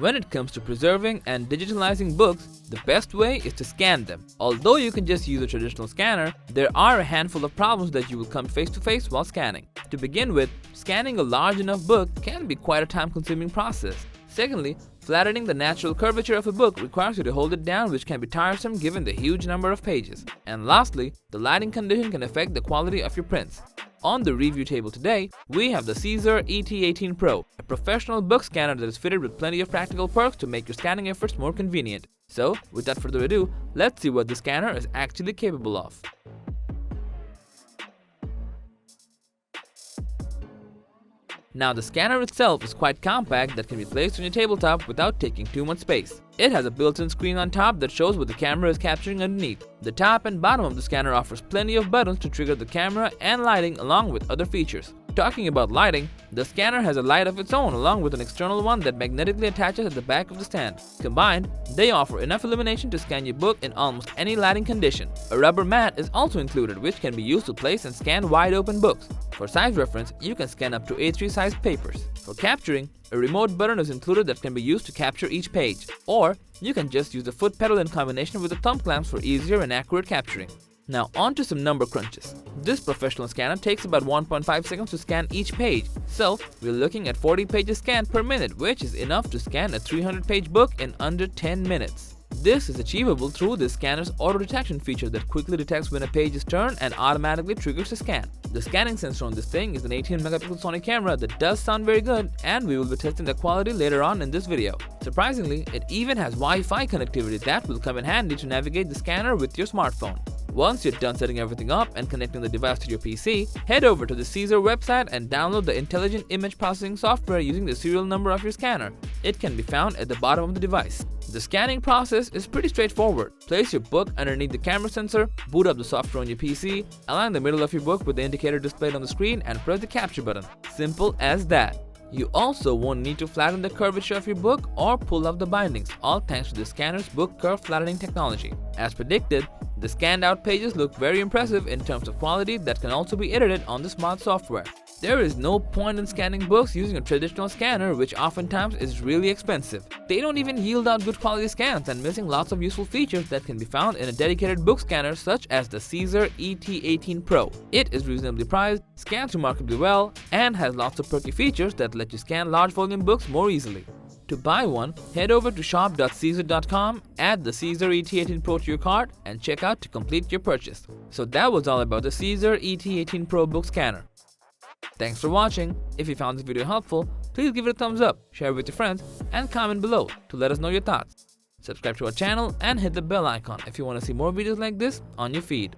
When it comes to preserving and digitalizing books, the best way is to scan them. Although you can just use a traditional scanner, there are a handful of problems that you will come face to face while scanning. To begin with, scanning a large enough book can be quite a time-consuming process. Secondly, flattening the natural curvature of a book requires you to hold it down, which can be tiresome given the huge number of pages. And lastly, the lighting condition can affect the quality of your prints. On the review table today, we have the CZUR ET18 Pro, a professional book scanner that is fitted with plenty of practical perks to make your scanning efforts more convenient. So, without further ado, let's see what the scanner is actually capable of. Now, the scanner itself is quite compact that can be placed on your tabletop without taking too much space. It has a built-in screen on top that shows what the camera is capturing underneath. The top and bottom of the scanner offers plenty of buttons to trigger the camera and lighting along with other features. Talking about lighting, the scanner has a light of its own along with an external one that magnetically attaches at the back of the stand. Combined, they offer enough illumination to scan your book in almost any lighting condition. A rubber mat is also included, which can be used to place and scan wide open books. For size reference, you can scan up to A3 sized papers. For capturing, a remote button is included that can be used to capture each page. Or, you can just use the foot pedal in combination with the thumb clamps for easier and accurate capturing. Now on to some number crunches. This professional scanner takes about 1.5 seconds to scan each page, so we're looking at 40 pages scanned per minute, which is enough to scan a 300-page book in under 10 minutes. This is achievable through this scanner's auto detection feature that quickly detects when a page is turned and automatically triggers a scan. The scanning sensor on this thing is an 18-megapixel Sony camera that does sound very good, and we will be testing the quality later on in this video. Surprisingly, it even has Wi-Fi connectivity that will come in handy to navigate the scanner with your smartphone. Once you're done setting everything up and connecting the device to your PC, head over to the CZUR website and download the intelligent image processing software using the serial number of your scanner. It can be found at the bottom of the device. The scanning process is pretty straightforward. Place your book underneath the camera sensor, boot up the software on your PC, align the middle of your book with the indicator displayed on the screen, and press the capture button. Simple as that. You also won't need to flatten the curvature of your book or pull up the bindings, all thanks to the scanner's book curve flattening technology. As predicted, the scanned out pages look very impressive in terms of quality that can also be edited on the smart software. There is no point in scanning books using a traditional scanner, which oftentimes is really expensive. They don't even yield out good quality scans and missing lots of useful features that can be found in a dedicated book scanner such as the CZUR ET18 Pro. It is reasonably priced, scans remarkably well, and has lots of perky features that let you scan large volume books more easily. To buy one, head over to shop.czur.com, add the CZUR ET18 Pro to your cart, and check out to complete your purchase. So that was all about the CZUR ET18 Pro book scanner. Thanks for watching. If you found this video helpful, please give it a thumbs up, share it with your friends, and comment below to let us know your thoughts. Subscribe to our channel and hit the bell icon if you want to see more videos like this on your feed.